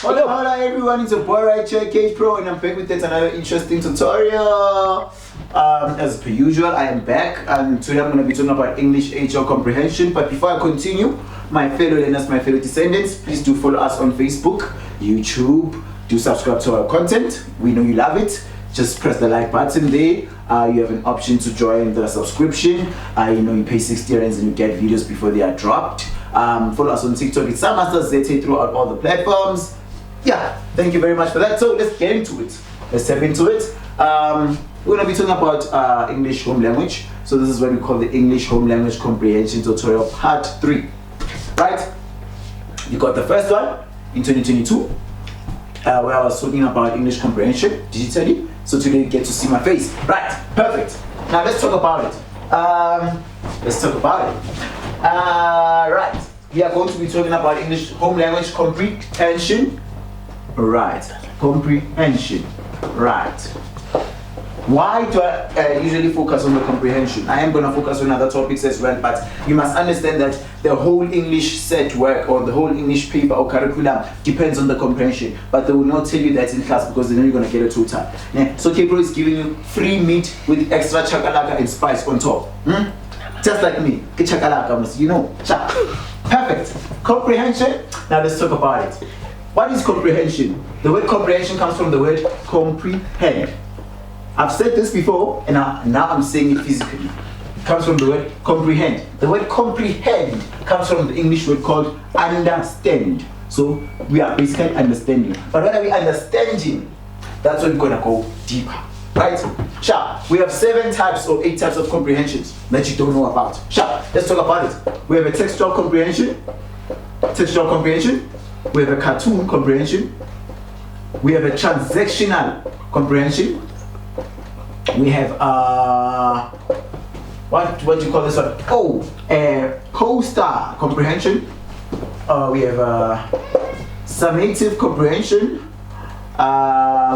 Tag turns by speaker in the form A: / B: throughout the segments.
A: Hola everyone, it's your boy right here, Cage Pro, and I'm back with yet another interesting tutorial. As per usual, I am back, and today I'm going to be talking about English HL Comprehension. But before I continue, my fellow learners, my fellow descendants, please do follow us on Facebook, YouTube, do subscribe to our content. We know you love it. Just press the like button there. You have an option to join the subscription. You pay 60 rands and you get videos before they are dropped. Follow us on TikTok. It's Pt.3 throughout all the platforms. Yeah, thank you very much for that. So let's get into it. Let's step into it. We're going to be talking about English home language. So this is what we call the English home language comprehension tutorial part 3. Right? You got the first one in 2022, where I was talking about English comprehension digitally. So today you get to see my face. Right, perfect. Now let's talk about it. Right, we are going to be talking about English home language comprehension. Right, comprehension. Right. Why do I usually focus on the comprehension? I am going to focus on other topics as well, but you must understand that the whole English set work or the whole English paper or curriculum depends on the comprehension. But they will not tell you that in class because they know you're going to get a total. Yeah. So Kpro is giving you free meat with extra chakalaka and spice on top. Just like me. Chakalaka, you know. Perfect. Comprehension. Now let's talk about it. What is comprehension? The word comprehension comes from the word comprehend. I've said this before, and now I'm saying it physically. It comes from the word comprehend. The word comprehend comes from the English word called understand. So we are basically understanding. But when are we understanding? That's when we're going to go deeper. Right? Sure. We have 7 types or 8 types of comprehensions that you don't know about. Sure. Let's talk about it. We have a textual comprehension. Textual comprehension. We have a cartoon comprehension. We have a transactional comprehension. We have what do you call this one? Oh, a poster comprehension. We have summative comprehension.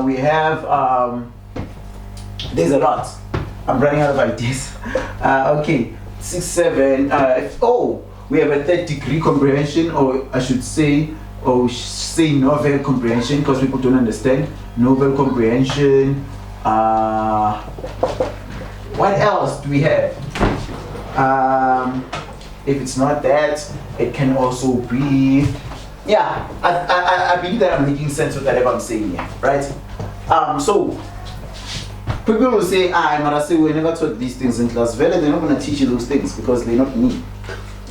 A: We have there's a lot. I'm running out of ideas. Okay, 6, 7. We have a 3rd degree comprehension, or I should say, novel comprehension, because people don't understand. Novel comprehension. What else do we have? If it's not that, it can also be, I believe that I'm making sense with whatever I'm saying here, right? So people will say, we never taught these things in class. Well, they're not going to teach you those things because they're not me,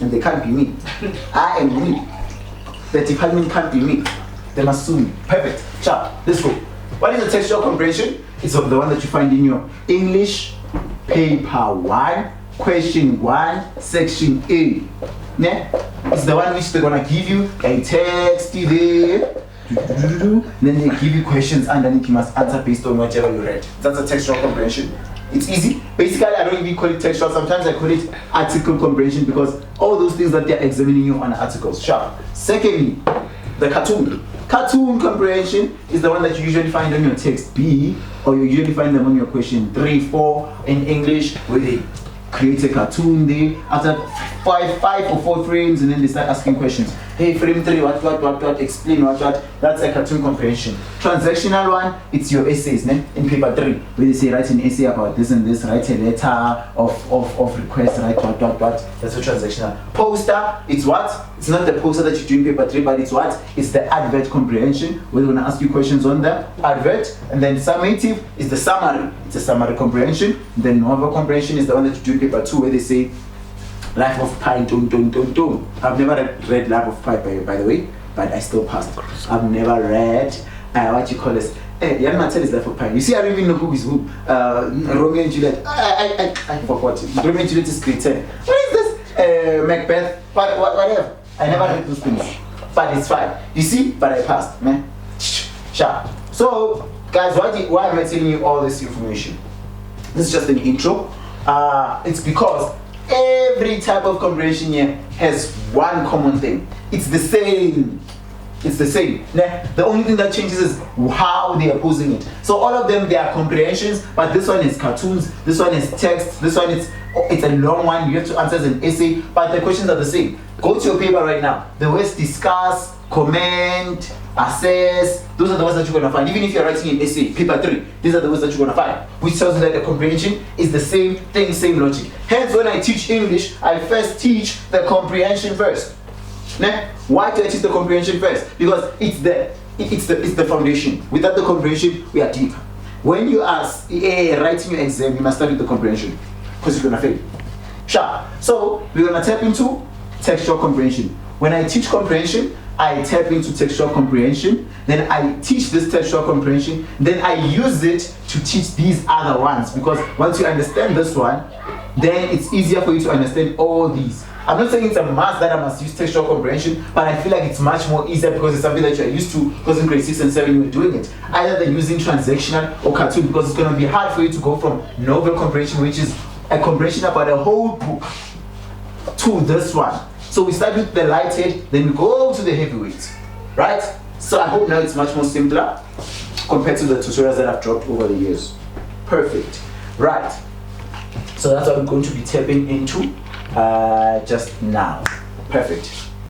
A: and they can't be me. I am me. The department can't be me. They must sue me. Perfect. Ciao. Let's go. What is the textual comprehension? It's the one that you find in your English paper 1, question 1, section A. Yeah? It's the one which they're gonna give you a text there. Then they give you questions underneath. You must answer based on whatever you read. That's a textual comprehension. It's easy. Basically, I don't even call it textual. Sometimes I call it article comprehension because all those things that they're examining you on articles. Sure. Secondly, the cartoon. Cartoon comprehension is the one that you usually find on your text B, or you usually find them on your question 3, 4 in English, where they create a cartoon there after 5 or 4 frames, and then they start asking questions. Hey, frame 3, what, explain what. That's a cartoon comprehension. Transactional one, it's your essays, in paper 3, where they say write an essay about this and this, write a letter of request, write what. That's a transactional. Poster, it's what? It's not the poster that you do in paper 3, but it's what? It's the advert comprehension, where they're going to ask you questions on the advert. And then summative is the summary. It's a summary comprehension. Then novel comprehension is the one that you do in paper 2, where they say Life of Pi, don't. I've never read Life of Pi, by the way, but I still passed. I've never read, what you call this? Young Martel is Life of Pi. You see, I don't even know who is who. Romeo and Juliet. I forgot. Romeo and Juliet is grade 10. What is this? Macbeth. Whatever. I never read those things. But it's fine. You see? But I passed, man. Sure. So, guys, why am I telling you all this information? This is just an intro. It's because every type of comprehension here has one common thing. It's the same. The only thing that changes is how they are posing it. So all of them, they are comprehensions, but this one is cartoons, this one is text, this one is it's a long one. You have to answer as an essay, but the questions are the same. Go to your paper right now. The words discuss, comment, assess. Those are the words that you're going to find. Even if you're writing an essay, paper 3, these are the words that you're going to find, which tells you that the comprehension is the same thing, same logic. Hence, when I teach English, I first teach the comprehension first. Now, why do I teach the comprehension first? Because it's the foundation. Without the comprehension, we are deep. When you are writing your exam, you must start with the comprehension, because you're going to fail. Sure. So, we're going to tap into textual comprehension. When I teach comprehension, I tap into textual comprehension, then I teach this textual comprehension, then I use it to teach these other ones, because once you understand this one, then it's easier for you to understand all these. I'm not saying it's a must that I must use textual comprehension, but I feel like it's much more easier because it's something that you're used to, because in grade 6 and 7 you were doing it. Either than using transactional or cartoon, because it's going to be hard for you to go from novel comprehension, which is a comprehension about a whole book, to this one. So we start with the lighthead, then we go to the heavyweight, right? So I hope now it's much more simpler compared to the tutorials that I've dropped over the years. Perfect. Right. So that's what I'm going to be tapping into just now. Perfect.